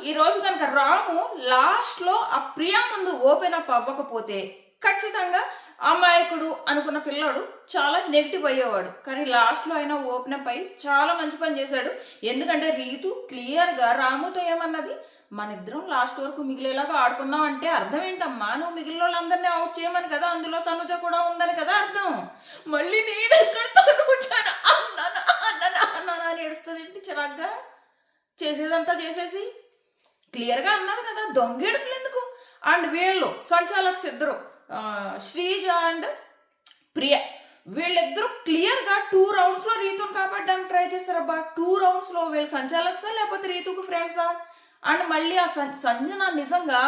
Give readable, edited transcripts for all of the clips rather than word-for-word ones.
ఈ రోజు కనుక రాము లాస్ట్లో ఆ ప్రియా ముందు ఓపెన్ అప్ అవ్వకపోతే ఖచ్చితంగా అమాయకుడు అనుకున్న పిల్లాడు చాలా నెగిటివ్ అయ్యేవాడు. కానీ లాస్ట్లో అయినా ఓపెన్ అప్ అయి చాలా మంచి పని చేశాడు. ఎందుకంటే రీతు క్లియర్గా రాముతో ఏమన్నది, మన ఇద్దరం లాస్ట్ వరకు మిగిలేలాగా ఆడుకుందాం అంటే అర్థం ఏంటమ్మా, నువ్వు మిగిలిన వాళ్ళందరినీ అవుట్ చేయమని కదా, అందులో తనుజ కూడా ఉందని కదా అర్థం. మళ్ళీ నేను ఎక్కడ తనుజాను అన్నానా అని ఏడుస్తుంది ఏంటి చిరాగ్గా, చేసేదంతా చేసేసి క్లియర్గా అన్నది కదా, దొంగేడుపులు ఎందుకు. అండ్ వీళ్ళు సంచాలక్స్ ఇద్దరు శ్రీజ అండ్ ప్రియ, వీళ్ళిద్దరూ క్లియర్గా 2 రౌండ్స్లో రీతుని కాపాడడానికి ట్రై చేస్తారబ్బా. 2 రౌండ్స్లో వీళ్ళు సంచాలక్సా లేకపోతే రీతుకు ఫ్రెండ్సా. అండ్ మళ్ళీ ఆ సంజన నిజంగా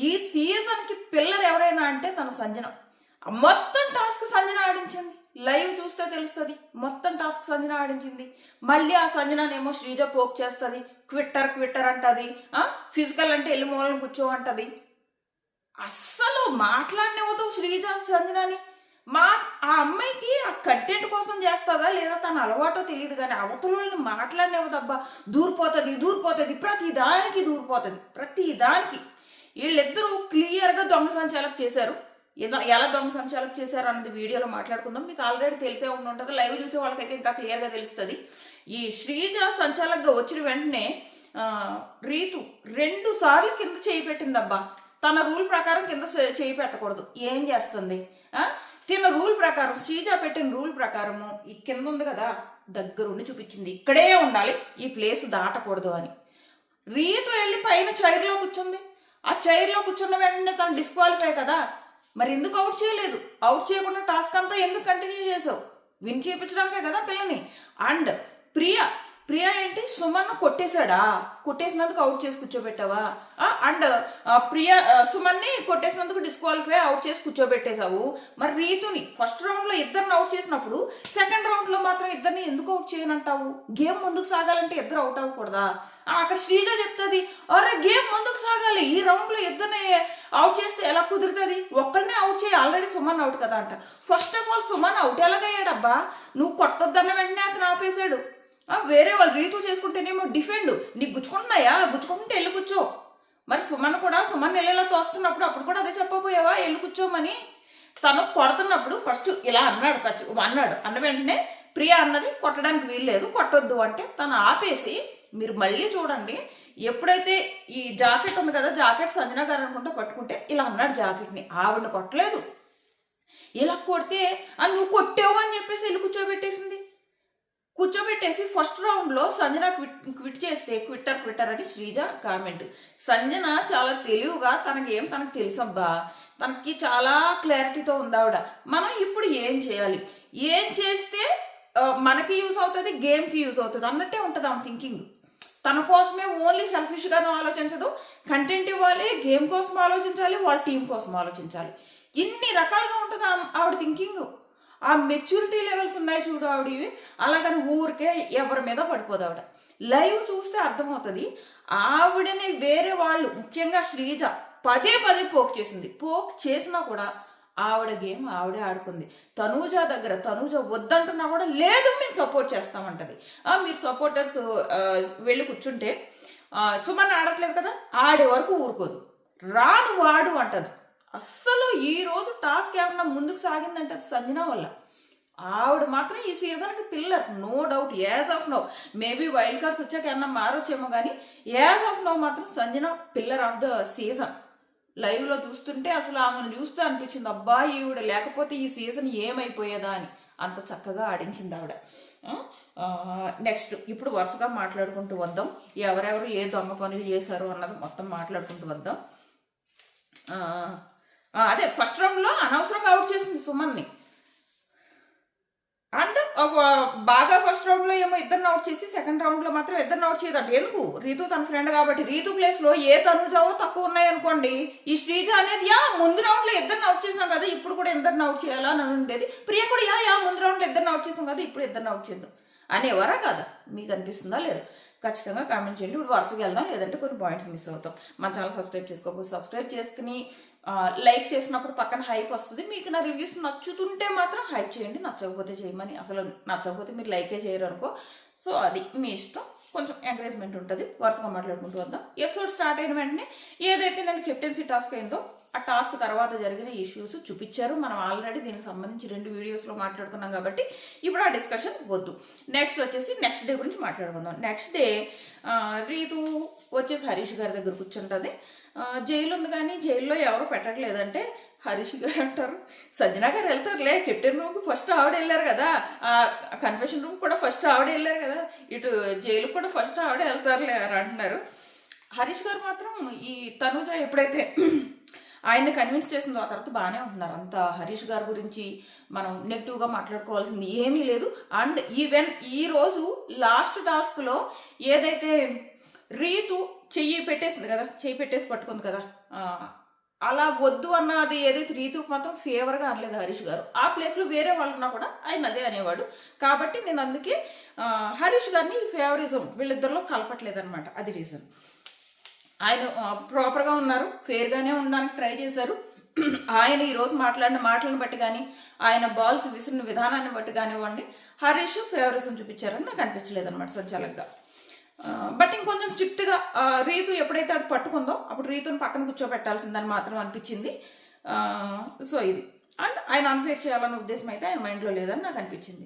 ఈ సీజన్కి పిల్లర్ ఎవరైనా అంటే తన సంజన. మొత్తం టాస్క్ సంజన ఆడించింది, లైవ్ చూస్తే తెలుస్తుంది. మొత్తం టాస్క్ సంజన ఆడించింది. మళ్ళీ ఆ సంజననేమో శ్రీజ పోక్ చేస్తుంది, క్విట్టర్ అంటది, ఫిజికల్ అంటే ఎల్లి మూలను కూర్చో అంటది. అస్సలు మాట్లాడినవద్దు శ్రీజ సంజనని. ఆ అమ్మాయికి ఆ కంటెంట్ కోసం చేస్తుందా లేదా తన అలవాటో తెలియదు, కానీ అవతలని మాట్లాడినవద్దబ్బా. దూరిపోతుంది ప్రతిదానికి ప్రతిదానికి. వీళ్ళిద్దరూ క్లియర్గా దొంగ సంచాలకు చేశారు. ఎలా దొంగ సంచాలకు చేశారు అన్నది వీడియోలో మాట్లాడుకుందాం. మీకు ఆల్రెడీ తెలిసే ఉంటుంది, లైవ్ చూసే వాళ్ళకైతే ఇంకా క్లియర్గా తెలుస్తుంది. ఈ శ్రీజ సంచాలకుగా వచ్చిన వెంటనే రీతు 2 సార్లు కింద చేయి పెట్టిందబ్బా. తన రూల్ ప్రకారం కింద చేయి పెట్టకూడదు. ఏం చేస్తుంది, తిన రూల్ ప్రకారం, శ్రీజ పెట్టిన రూల్ ప్రకారము ఈ కింద ఉంది కదా, దగ్గరుండి చూపించింది ఇక్కడే ఉండాలి, ఈ ప్లేస్ దాటకూడదు అని. రీతు వెళ్ళి పైన చైర్లో కూర్చుంది. ఆ చైర్లో కూర్చున్న వెంటనే తను డిస్క్వాలిఫై కదా, మరి ఎందుకు అవుట్ చేయలేదు? అవుట్ చేయకుండా టాస్క్ అంతా ఎందుకు కంటిన్యూ చేసావు? విన్ చేయించడానికే కదా పిల్లని. అండ్ ప్రియా ఏంటి, సుమన్ను కొట్టేసినందుకు అవుట్ చేసి కూర్చోబెట్టావా? అండ్ సుమన్ని కొట్టేసినందుకు డిస్క్వాలిఫై అవుట్ చేసి కూర్చోబెట్టేశావు. మరి రీతుని ఫస్ట్ రౌండ్లో ఇద్దరిని అవుట్ చేసినప్పుడు సెకండ్ రౌండ్లో మాత్రం ఇద్దరిని ఎందుకు అవుట్ చేయనంటావు? గేమ్ ముందుకు సాగాలంటే ఇద్దరు అవుట్ అవ్వకూడదా? అక్కడ శ్రీజ చెప్తుంది, అరే గేమ్ ముందుకు సాగాలి, ఈ రౌండ్లో ఇద్దరిని అవుట్ చేస్తే ఎలా కుదురుతుంది? ఒక్కడనే అవుట్ చేయి, ఆల్రెడీ సుమన్ అవుట్ కదా అంట. First of all Suman out ఎలాగయ్యాడబ్బా? నువ్వు కొట్టొద్దన్న వెంటనే అతను ఆపేశాడు. వేరే వాళ్ళు రీతు చేసుకుంటేనేమో డిఫెండ్, నీకు గుచ్చుకుంటున్నాయా, గుచ్చుకుంటే వెళ్ళి కూర్చో. మరి సుమన్ వెళ్ళేలా తోస్తున్నప్పుడు అప్పుడు కూడా అదే చెప్పబోయావా, వెళ్ళి కూర్చోమని? తను కొడుతున్నప్పుడు ఫస్ట్ ఇలా అన్నాడు. అన్న వెంటనే ప్రియా అన్నది కొట్టడానికి వీల్లేదు, కొట్టొద్దు అంటే తను ఆపేసి, మీరు మళ్ళీ చూడండి, ఎప్పుడైతే ఈ జాకెట్ ఉంది కదా, జాకెట్ సంజన గారు అనుకుంటా పట్టుకుంటే ఇలా అన్నాడు జాకెట్ని, ఆవిడని కొట్టలేదు. ఇలా కొడితే నువ్వు కొట్టావు అని చెప్పేసి వెళ్ళి కూర్చోబెట్టేసి ఫస్ట్ రౌండ్లో సంజన క్విట్ చేస్తే క్విట్టర్ అని శ్రీజ కామెంట్. సంజన చాలా తెలివిగా తనకు తెలుసబ్బా, తనకి చాలా క్లారిటీతో ఉంది ఆవిడ. మనం ఇప్పుడు ఏం చేయాలి, ఏం చేస్తే మనకి యూజ్ అవుతుంది, గేమ్కి యూజ్ అవుతుంది అన్నట్టే ఉంటుంది ఆమె థింకింగ్. తన కోసమే ఓన్లీ సెల్ఫిష్గానూ ఆలోచించదు, కంటెంట్ ఇవ్వాలి, గేమ్ కోసం ఆలోచించాలి, వాళ్ళ టీం కోసం ఆలోచించాలి, ఇన్ని రకాలుగా ఉంటుంది ఆవిడ థింకింగ్. ఆ మెచ్యూరిటీ లెవెల్స్ ఉన్నాయి చూడు ఆవిడవి. అలాగని ఊరికే ఎవరి మీద పడిపోదు ఆవిడ. లైవ్ చూస్తే అర్థమవుతుంది. ఆవిడని వేరే వాళ్ళు, ముఖ్యంగా శ్రీజ పదే పోక్ చేసినా కూడా ఆవిడ గేమ్ ఆవిడే ఆడుకుంది. తనూజ వద్దంటున్నా కూడా లేదు మేము సపోర్ట్ చేస్తామంటది. మీరు సపోర్టర్స్ వెళ్ళి కూర్చుంటే సుమన్ ఆడట్లేదు కదా, ఆడే వరకు ఊరుకోదు, రాను వాడు అంటది. అస్సలు ఈరోజు టాస్క్ ఏమన్నా ముందుకు సాగిందంటే అది సంజన వల్ల. ఆవిడ మాత్రం ఈ సీజన్కి pillar, no doubt. As of now, maybe wild cards వచ్చాక ఏమన్నా మారొచ్చేమో, కానీ యాజ్ ఆఫ్ నౌ మాత్రం Sanjana pillar of the season. లైవ్లో చూస్తుంటే అసలు ఆమెను చూస్తూ అనిపించింది, అబ్బా ఈవిడ లేకపోతే ఈ సీజన్ ఏమైపోయేదా అని. అంత చక్కగా ఆడించింది ఆవిడ. నెక్స్ట్ ఇప్పుడు వరుసగా మాట్లాడుకుంటూ వద్దాం, ఎవరెవరు ఏ దొంగ పనులు చేశారు అన్నది మొత్తం మాట్లాడుకుంటూ వద్దాం. అదే ఫస్ట్ రౌండ్లో అనవసరంగా అవుట్ చేసింది సుమన్ని. అండ్ బాగా ఫస్ట్ రౌండ్లో ఏమో ఇద్దరిని అవుట్ చేసి సెకండ్ రౌండ్లో మాత్రం ఇద్దరిని అవుట్ చేయదంట. ఎందుకు? రీతు తన ఫ్రెండ్ కాబట్టి. రీతు ప్లేస్లో ఏ తనుజావో తక్కువ ఉన్నాయనుకోండి, ఈ శ్రీజ అనేది ముందు రౌండ్లో ఇద్దరిని అవుట్ చేసాం కదా, ఇప్పుడు కూడా ఇద్దరిని అవుట్ చేయాలా అని ఉండేది. ప్రియ కూడా ముందు రౌండ్లో ఇద్దరిని అవుట్ చేసాం కదా, ఇప్పుడు ఇద్దరిని అవుట్ చేద్దాం అనేవరా కదా? మీకు అనిపిస్తుందా లేదు? ఖచ్చితంగా కామెంట్ చేయండి. ఇప్పుడు వరుసగా వెళ్దాం, లేదంటే కొన్ని పాయింట్స్ మిస్ అవుతాం. మన ఛానల్ సబ్స్క్రైబ్ చేసుకోకపోతే సబ్స్క్రైబ్ చేసుకుని లైక్ చేసినప్పుడు పక్కన హైప్ వస్తుంది. మీకు నా రివ్యూస్ నచ్చుతుంటే మాత్రం హైప్ చేయండి, నచ్చకపోతే చేయమని. అసలు నచ్చకపోతే మీరు లైకే చేయరు అనుకో. సో అది మీ ఇష్టం. కొంచెం ఎంకరేజ్మెంట్ ఉంటుంది. వరుసగా మాట్లాడుకుంటూ వద్దాం. ఎపిసోడ్ స్టార్ట్ అయిన వెంటనే ఏదైతే నేను కెప్టెన్సీ టాస్క్ అయిందో ఆ టాస్క్ తర్వాత జరిగిన ఇష్యూస్ చూపించారు. మనం ఆల్రెడీ దీనికి సంబంధించి 2 వీడియోస్లో మాట్లాడుకున్నాం కాబట్టి ఇప్పుడు ఆ డిస్కషన్ వద్దు. నెక్స్ట్ వచ్చేసి నెక్స్ట్ డే గురించి మాట్లాడుకుందాం. నెక్స్ట్ డే రీతు వచ్చేసి హరీష్ గారి దగ్గర కూర్చుంటుంది. జైలు ఉంది కానీ జైల్లో ఎవరు పెట్టట్లేదంటే హరీష్ గారు అంటారు, సంజన గారు వెళ్తారులే, కెప్టెన్ రూమ్కి ఫస్ట్ ఆవిడ వెళ్ళారు కదా, కన్ఫెషన్ రూమ్ కూడా ఫస్ట్ ఆవిడ వెళ్ళారు కదా, ఇటు జైలు కూడా ఫస్ట్ ఆవిడ వెళ్తారులే అని అంటున్నారు. హరీష్ గారు మాత్రం ఈ తనుజ ఎప్పుడైతే ఆయన్ని కన్విన్స్ చేసిందో ఆ తర్వాత బాగానే ఉంటున్నారు. అంత హరీష్ గారి గురించి మనం నెగిటివ్గా మాట్లాడుకోవాల్సింది ఏమీ లేదు. అండ్ ఈవెన్ ఈరోజు లాస్ట్ టాస్క్లో ఏదైతే రీతు చెయ్యి పెట్టేసింది కదా, చెయ్యి పెట్టేసి పట్టుకుంది కదా, అలా వద్దు అన్నది ఏదైతే రీతుకు మాత్రం ఫేవర్గా అనలేదు హరీష్ గారు. ఆ ప్లేస్లో వేరే వాళ్ళున్నా కూడా ఆయన అదే అనేవాడు. కాబట్టి నేను అందుకే హరీష్ గారిని ఫేవరిజం వీళ్ళిద్దరిలో కలపట్లేదు అనమాట. అది రీజన్. ఆయన ప్రాపర్గా ఉన్నారు, ఫేర్గానే ఉండడానికి ట్రై చేశారు. ఆయన ఈరోజు మాట్లాడిన మాటలను బట్టి కానీ ఆయన బాల్స్ విసిరిన విధానాన్ని బట్టి కానివ్వండి హరీష్ ఫేవరిజం చూపించారని నాకు అనిపించలేదు అనమాట సంచాలకుగా. బట్ ఇంకొంచెం స్ట్రిక్ట్గా రీతు ఎప్పుడైతే అది పట్టుకుందో అప్పుడు రీతుని పక్కన కూర్చోబెట్టాల్సిందని మాత్రం అనిపించింది. సో ఇది అండ్ ఆయన అన్ఫేర్ చేయాలన్న ఉద్దేశం అయితే ఆయన మైండ్లో లేదని నాకు అనిపించింది.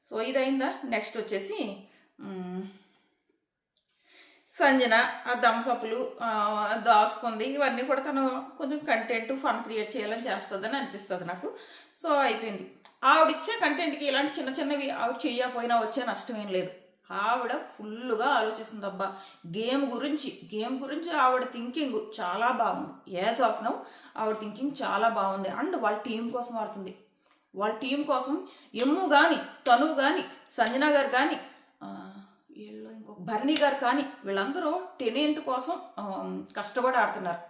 సో ఇది అయిందా. నెక్స్ట్ వచ్చేసి సంజన ఆ థమ్సప్లు దాచుకుంది, ఇవన్నీ కూడా తను కొంచెం కంటెంట్ ఫన్ క్రియేట్ చేయాలని చేస్తుందని అనిపిస్తుంది నాకు. సో అయిపోయింది. ఆవిడిచ్చే కంటెంట్కి ఇలాంటి చిన్న చిన్నవి ఆవిడ చేయకపోయినా వచ్చే నష్టమేం లేదు. ఆవిడ ఫుల్గా ఆలోచిస్తుంది. అబ్బా గేమ్ గురించి ఆవిడ థింకింగ్ చాలా బాగుంది. యాజ్ ఆఫ్ నౌ ఆవిడ థింకింగ్ చాలా బాగుంది. అండ్ వాళ్ళ టీం కోసం ఆడుతుంది. వాళ్ళ టీం కోసం ఎమ్ము కానీ తను కానీ సంజన గారు కానీ వీళ్ళు ఇంకొక భరణి గారు కానీ వీళ్ళందరూ టెనెంట్ కోసం కష్టపడి ఆడుతున్నారు.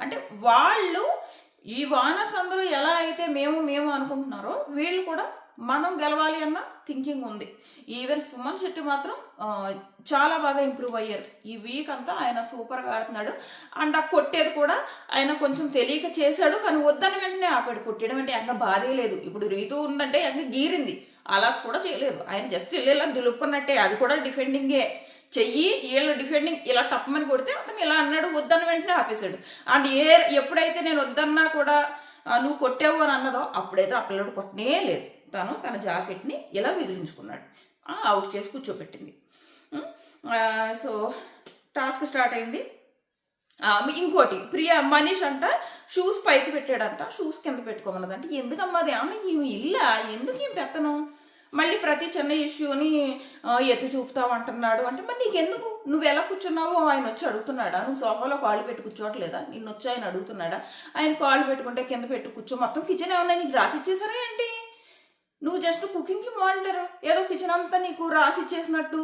అంటే వాళ్ళు ఈ వానర్స్ అందరూ ఎలా అయితే మేము అనుకుంటున్నారో వీళ్ళు కూడా మనం గెలవాలి అన్న థింకింగ్ ఉంది. ఈవెన్ సుమన్ శెట్టి మాత్రం చాలా బాగా ఇంప్రూవ్ అయ్యారు. ఈ వీక్ అంతా ఆయన సూపర్గా ఆడుతున్నాడు. అండ్ ఆ కొట్టేది కూడా ఆయన కొంచెం తెలియక చేశాడు, కానీ వద్దని వెంటనే ఆపాడు. కొట్టేయడం అంటే ఎంక బాధే లేదు. ఇప్పుడు రీతు ఉందంటే ఎంక గీరింది, అలా కూడా చేయలేదు. ఆయన జస్ట్ వెళ్ళేలా దులుపుకున్నట్టే, అది కూడా డిఫెండింగే. చెయ్యి వీళ్ళ డిఫెండింగ్ ఇలా టప్పమని కొడితే అతను ఇలా అన్నాడు, వద్దని వెంటనే ఆపేశాడు. అండ్ ఎప్పుడైతే నేను వద్దన్నా కూడా నువ్వు కొట్టావు అని అన్నదో అప్పుడైతే ఆ పిల్లడు కొట్టనే లేదు. తన జాకెట్ని ఇలా విదిలించుకున్నాడు, అవుట్ చేసి కూర్చోబెట్టింది. సో టాస్క్ స్టార్ట్ అయింది. ఇంకోటి మనీష్ అంట షూస్ పైకి పెట్టాడంట, షూస్ కింద పెట్టుకోమన్నదంటే ఎందుకమ్మా అది ఏమన్నా ఈమె ఇల్లా, ఎందుకు ఈమె పెత్తనం, మళ్ళీ ప్రతి చిన్న ఇష్యూని ఎత్తి చూపుతావు అంటున్నాడు. అంటే మరి నీకెందుకు, నువ్వు ఎలా కూర్చున్నావో ఆయన వచ్చి అడుగుతున్నాడా, నువ్వు సోఫాలో కాళ్ళు పెట్టి కూర్చోవట్లేదా, నిన్ను వచ్చి ఆయన అడుగుతున్నాడా, ఆయన కాళ్ళు పెట్టుకుంటే కింద పెట్టి కూర్చో, మొత్తం కిచెన్ ఏమన్నా నీకు రాసి ఇచ్చేసారా ఏంటి, నువ్వు జస్ట్ కుకింగ్కి మానిటర్ ఏదో కిచెన్ అంతా నీకు రాసి ఇచ్చేసినట్టు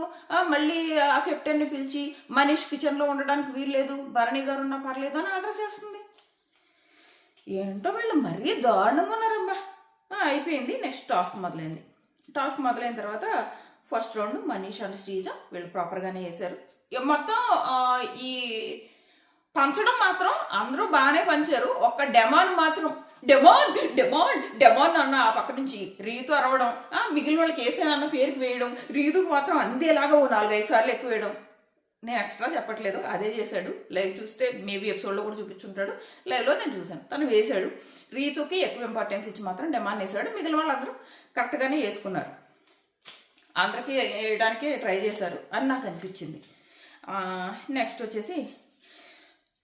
మళ్ళీ ఆ కెప్టెన్ని పిలిచి మనీష్ కిచెన్లో ఉండడానికి వీల్లేదు, భరణి గారు ఉన్నా పర్లేదు అని ఆర్డర్ చేస్తుంది. ఏంటో వీళ్ళు మరీ దారుణంగా ఉన్నారబ్బా. అయిపోయింది. నెక్స్ట్ టాస్క్ మొదలైంది. టాస్క్ మొదలైన తర్వాత first round Manish and Sreeja వీళ్ళు ప్రాపర్గానే చేశారు. మొత్తం ఈ పంచడం మాత్రం అందరూ బాగానే పంచారు. ఒక్క డెమాన్ మాత్రం డెమాన్ డెమాన్ డెమాన్ అన్న ఆ పక్క నుంచి రీతు అరవడం, మిగిలిన వాళ్ళకి వేసానన్న పేరుకి వేయడం, రీతుకు మాత్రం అందేలాగా 4-5 సార్లు ఎక్కువ వేయడం. నేను ఎక్స్ట్రా చెప్పట్లేదు, అదే చేశాడు. లైవ్ చూస్తే మేబీ ఎపిసోడ్లో కూడా చూపించుంటాడు, లైవ్లో నేను చూశాను. తను వేశాడు. రీతుకి ఎక్కువ ఇంపార్టెన్స్ ఇచ్చి మాత్రం డెమాన్ వేశాడు. మిగిలిన వాళ్ళందరూ కరెక్ట్గానే వేసుకున్నారు, అందరికీ వేయడానికి ట్రై చేశారు అని నాకు అనిపించింది. నెక్స్ట్ వచ్చేసి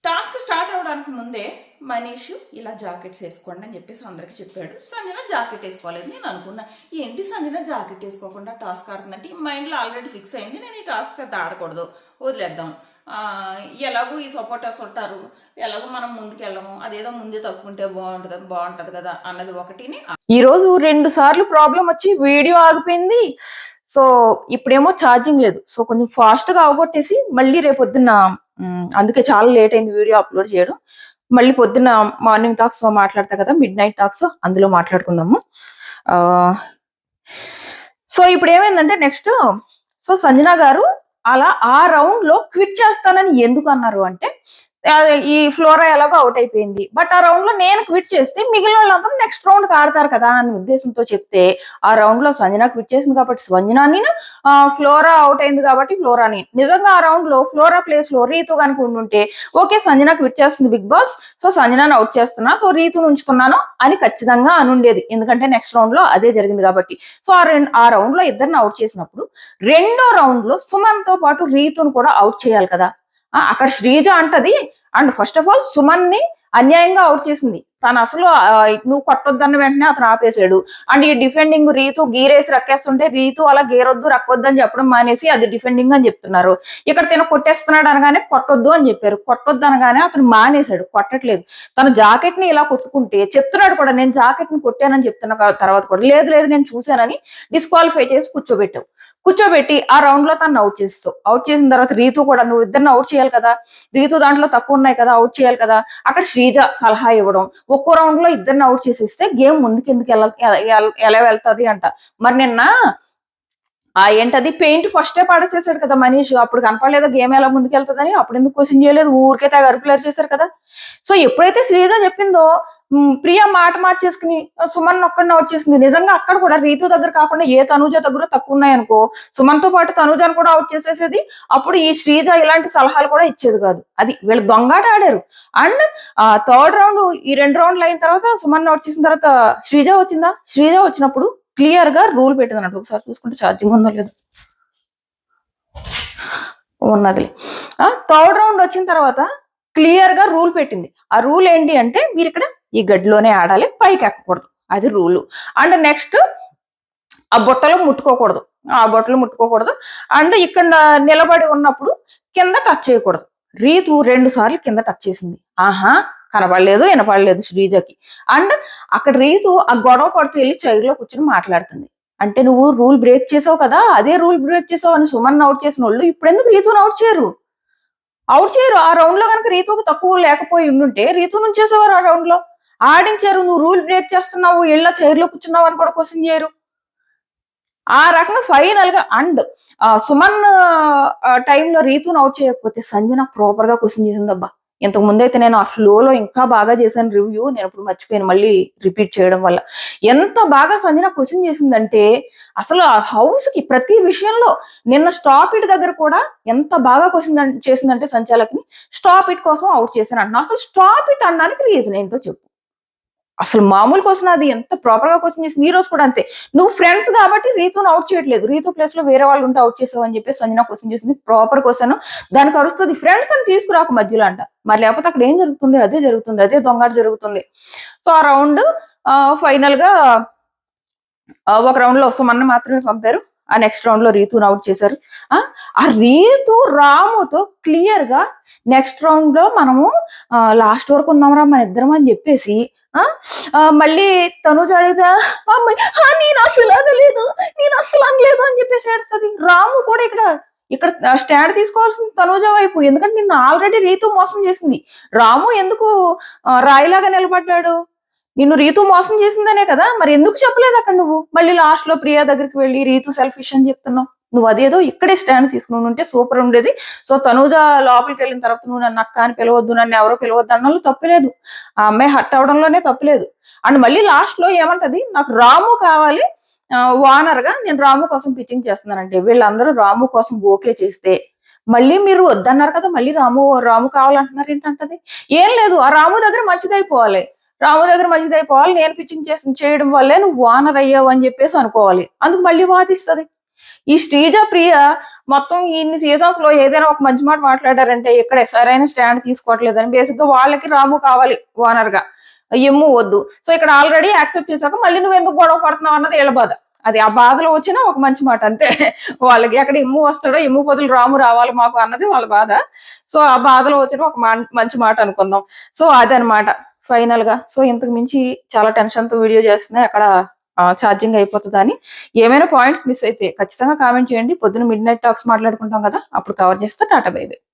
టాస్క్ స్టార్ట్ అవ్వడానికి ముందే మనీష్ ఇలా జాకెట్స్ వేసుకోండి అని చెప్పేసి అందరికీ చెప్పాడు. సంజన జాకెట్ వేసుకోలేదు. నేను అనుకున్నా ఏంటి సంజన జాకెట్ వేసుకోకుండా టాస్క్ ఆడుతుందంటే ఈ మైండ్లో ఆల్రెడీ ఫిక్స్ అయింది, నేను ఈ టాస్క్ పెద్ద ఆడకూడదు, వదిలేద్దాం, ఎలాగూ ఈ సపోర్టర్స్ ఉంటారు, ఎలాగో మనం ముందుకు వెళ్ళము, అదేదో ముందే తప్పుకుంటే బాగుంటుంది కదా అన్నది ఒకటిని. ఈరోజు 2 సార్లు ప్రాబ్లం వచ్చి వీడియో ఆగిపోయింది. సో ఇప్పుడేమో ఛార్జింగ్ లేదు. సో కొంచెం ఫాస్ట్గా అవగొట్టేసి మళ్ళీ రేపొద్దున్న, అందుకే చాలా లేట్ అయింది వీడియో అప్లోడ్ చేయడం. మళ్ళీ పొద్దున్న మార్నింగ్ టాక్స్ మాట్లాడతా కదా, మిడ్ నైట్ టాక్స్, అందులో మాట్లాడుకుందాము. సో ఇప్పుడు ఏమైందంటే నెక్స్ట్, సో సంజన గారు అలా ఆ రౌండ్ లో క్విట్ చేస్తానని ఎందుకు అన్నారు అంటే, ఈ ఫ్లోరా ఎలాగో అవుట్ అయిపోయింది. బట్ ఆ రౌండ్ లో నేను క్విట్ చేస్తే మిగిలిన వాళ్ళందరూ నెక్స్ట్ రౌండ్ ఆడతారు కదా అనే ఉద్దేశంతో చెప్తే, ఆ రౌండ్ లో సంజన క్విట్ చేసింది కాబట్టి సంజనాని, ఫ్లోరా అవుట్ అయింది కాబట్టి ఫ్లోరాని. నిజంగా ఆ రౌండ్ లో ఫ్లోరా ప్లేస్ లో రీతు కనుక ఉండుంటే, ఓకే సంజన క్విట్ చేస్తుంది బిగ్ బాస్, సో సంజనాని అవుట్ చేస్తున్నా, సో రీతును ఉంచుతున్నాను అని ఖచ్చితంగా అనుండేది. ఎందుకంటే నెక్స్ట్ రౌండ్ లో అదే జరిగింది కాబట్టి. సో ఆ రౌండ్ లో ఇద్దరిని అవుట్ చేసినప్పుడు రెండో రౌండ్ లో సుమన్ తో పాటు రీతును కూడా అవుట్ చేయాలి కదా. అక్కడ శ్రీజ అంటది, and first of all Suman ని అన్యాయంగా అవుట్ చేసింది. తను అసలు నువ్వు కొట్టొద్దన్న వెంటనే అతను ఆపేశాడు. అండ్ ఈ డిఫెండింగ్ రీతు గీరేసి రక్కేస్తుంటే రీతు అలా గీరొద్దు రక్కొద్దు అని చెప్పడం మానేసి అది డిఫెండింగ్ అని చెప్తున్నారు. ఇక్కడ తిన కొట్టేస్తున్నాడు అనగానే కొట్టొద్దు అని చెప్పారు. కొట్టొద్దు అనగానే అతను మానేశాడు, కొట్టట్లేదు. తన జాకెట్ ని ఇలా కొట్టుకుంటే చెప్తున్నాడు కూడా, నేను జాకెట్ ని కొట్టానని చెప్తున్న తర్వాత కూడా లేదు లేదు నేను చూశానని డిస్క్వాలిఫై చేసి కూర్చోబెట్టి ఆ రౌండ్ లో తను అవుట్ చేస్తావు. అవుట్ చేసిన తర్వాత రీతు కూడా నువ్వు ఇద్దరిని అవుట్ చేయాలి కదా, రీతు దాంట్లో తక్కువ ఉన్నాయి కదా, అవుట్ చేయాలి కదా. అక్కడ శ్రీజ సలహా ఇవ్వడం, ఒక్కో రౌండ్ లో ఇద్దరిని అవుట్ చేసేస్తే గేమ్ ముందుకు ఎందుకు ఎలా వెళ్తుంది అంట. మరి నిన్న ఏంటది పెయింట్ ఫస్టే పడేసేసాడు కదా మనీష్, అప్పుడు కనపడలేదా గేమ్ ఎలా ముందుకెళ్తుందని, అప్పుడు ఎందుకు క్వశ్చన్ చేయలేదు, ఊరికే తెగ అరుపులు చేశారు కదా. సో ఎప్పుడైతే శ్రీజ చెప్పిందో ప్రియ మాట మార్చేసుకుని సుమన్ ఒక్కడిని అవుట్ చేసింది. నిజంగా అక్కడ కూడా రీతు దగ్గర కాకుండా ఏ తనూజ దగ్గర తక్కువ ఉన్నాయనుకో, సుమన్ తో పాటు తనూజను కూడా అవుట్ చేసేసేది. అప్పుడు ఈ శ్రీజ ఇలాంటి సలహాలు కూడా ఇచ్చేది కాదు. అది వీళ్ళు దొంగాట ఆడారు. అండ్ థర్డ్ రౌండ్ ఈ 2 రౌండ్లు అయిన తర్వాత సుమన్ అవుట్ చేసిన తర్వాత శ్రీజ వచ్చిందా, శ్రీజ వచ్చినప్పుడు క్లియర్ గా రూల్ పెట్టింది అన్నట్టు. ఒకసారి చూసుకుంటే ఛార్జింగ్ ఉందో లేదు, ఉన్నది. థర్డ్ రౌండ్ వచ్చిన తర్వాత క్లియర్ గా రూల్ పెట్టింది. ఆ రూల్ ఏంటి అంటే, మీరు ఇక్కడ ఈ గడ్డిలోనే ఆడాలి, పైకి ఎక్కకూడదు, అది రూల్. అండ్ నెక్స్ట్ ఆ బుట్టలో ముట్టుకోకూడదు. అండ్ ఇక్కడ నిలబడి ఉన్నప్పుడు కింద టచ్ చేయకూడదు. రీతు 2 సార్లు కింద టచ్ చేసింది. కనపడలేదు వినపడలేదు శ్రీజకి. అండ్ అక్కడ రీతు ఆ గొడవ పడుతూ వెళ్ళి చైర్లో కూర్చొని మాట్లాడుతుంది. అంటే నువ్వు రూల్ బ్రేక్ చేసావు కదా, అదే రూల్ బ్రేక్ చేసావు అని సుమన్ అవుట్ చేసిన వాళ్ళు ఇప్పుడు ఎందుకు రీతును అవుట్ చేయరు? ఆ రౌండ్ లో కనుక రీతుకు తక్కువ లేకపోయి ఉండుంటే రీతు నుంచేసేవారు. ఆ రౌండ్ లో ఆడించారు. నువ్వు రూల్ బ్రేక్ చేస్తున్నావు, ఇళ్ళ చైర్లో కూర్చున్నావు అని కూడా క్వశ్చన్ చేయరు. ఆ రకంగా ఫైనల్ గా అండ్ సుమన్ టైంలో రీతును అవుట్ చేయకపోతే సంజన ప్రాపర్ గా క్వశ్చన్ చేసిందబ్బా. ఇంతకు ముందైతే నేను ఆ ఫ్లోలో ఇంకా బాగా చేశాను రివ్యూ, నేను ఇప్పుడు మర్చిపోయాను మళ్ళీ రిపీట్ చేయడం వల్ల. ఎంత బాగా సంజన క్వశ్చన్ చేసిందంటే అసలు ఆ హౌస్ కి ప్రతి విషయంలో, నిన్న స్టాప్ ఇట్ దగ్గర కూడా ఎంత బాగా క్వశ్చన్ చేసిందంటే సంచాలకుని స్టాప్ ఇట్ కోసం అవుట్ చేశాను అంటున్నా. అసలు స్టాప్ ఇట్ అనడానికి రీజన్ ఏంటో చెప్పు. అసలు మామూలు క్వశ్చన్ అది, ఎంత ప్రాపర్ గా క్వశ్చన్ చేసింది. ఈ రోజు కూడా అంతే, నువ్వు ఫ్రెండ్స్ కాబట్టి రీతును అవుట్ చేయట్లేదు, రీతు ప్లేస్ లో వేరే వాళ్ళు ఉంటే అవుట్ చేసావు అని చెప్పి సంజన క్వశ్చన్ చేసింది. ప్రాపర్ క్వశ్చన్, దానికి అరుస్తుంది ఫ్రెండ్స్ అని తీసుకురాకు మధ్యలో అంట. మరి లేకపోతే అక్కడ ఏం జరుగుతుంది, అదే దొంగట జరుగుతుంది. సో ఆ రౌండ్ ఫైనల్ గా ఒక రౌండ్ లో సుమన్ మాత్రమే పంపారు. ఆ నెక్స్ట్ రౌండ్ లో రీతును అవుట్ చేశారు. ఆ రీతు రాముతో క్లియర్ గా నెక్స్ట్ రౌండ్ లో మనము లాస్ట్ వరకు ఉందాంరా మన ఇద్దరం అని చెప్పేసి మళ్ళీ తనుజ అడిగితే నేను అసలు అనలేదు అని చెప్పేసి ఏడుస్తుంది. రాము కూడా ఇక్కడ స్టాండ్ తీసుకోవాల్సింది తనుజ వైపు, ఎందుకంటే నిన్ను ఆల్రెడీ రీతు మోసం చేసింది. రాము ఎందుకు రాయిలాగా నిలబడ్డాడు? నిన్ను రీతు మోసం చేసిందనే కదా, మరి ఎందుకు చెప్పలేదు అక్కడ నువ్వు? మళ్ళీ లాస్ట్ లో ప్రియా దగ్గరికి వెళ్ళి రీతు సెల్ఫిష్ అని చెప్తున్నావు. నువ్వు అదేదో ఇక్కడే స్టాండ్ తీసుకుని ఉంటే సూపర్ ఉండేది. సో తనుజ లోపలికి వెళ్ళిన తర్వాత నువ్వు నన్ను అక్క అని పిలవద్దు, నన్ను ఎవరో పిలవద్దు అన్నలో తప్పులేదు, ఆ అమ్మాయి హర్ట్ అవడంలోనే తప్పులేదు. అండ్ మళ్ళీ లాస్ట్ లో ఏమంటది, నాకు రాము కావాలి ఓనర్ గా, నేను రాము కోసం పిచ్చింగ్ చేస్తున్నానంటే వీళ్ళందరూ రాము కోసం ఓకే చేస్తే మళ్ళీ మీరు వద్దన్నారు కదా, మళ్ళీ రాము కావాలంటున్నారు ఏంటంటది. ఏం లేదు, ఆ రాము దగ్గర మంచిదైపోవాలి, నేను పిచ్చింగ్ చేయడం వల్లే నువ్వు ఓనర్ అయ్యావు అని చెప్పేసి అనుకోవాలి. అందుకు మళ్ళీ వాదిస్తుంది. ఈ శ్రీజ ప్రియ మొత్తం ఇన్ని సీజన్స్ లో ఏదైనా ఒక మంచి మాట మాట్లాడారంటే ఇక్కడ సరైన స్టాండ్ తీసుకోవట్లేదని బేసిక్ గా వాళ్ళకి రాము కావాలి ఓనర్ గా, ఎమ్ము వద్దు. సో ఇక్కడ ఆల్రెడీ యాక్సెప్ట్ చేశాక మళ్ళీ నువ్వు ఎందుకు గొడవ పడుతున్నావు అన్నది వీళ్ళ బాధ. అది ఆ బాధలో వచ్చిన ఒక మంచి మాట అంతే. వాళ్ళకి ఎక్కడ ఎమ్ము వస్తాడో, ఎమ్ము బదులు రాము రావాలి మాకు అన్నది వాళ్ళ బాధ. సో ఆ బాధలో వచ్చిన ఒక మంచి మాట అనుకుందాం. సో అదనమాట ఫైనల్ గా. సో ఇంతకు మించి చాలా టెన్షన్ తో వీడియో చేస్తున్నాయి, అక్కడ ఛార్జింగ్ అయిపోతుందని. ఏమైనా పాయింట్స్ మిస్ అయితే ఖచ్చితంగా కామెంట్ చేయండి. పొద్దున మిడ్ నైట్ టాక్స్ మాట్లాడుకుంటాం కదా, అప్పుడు కవర్ చేస్తే టాటా బై బై.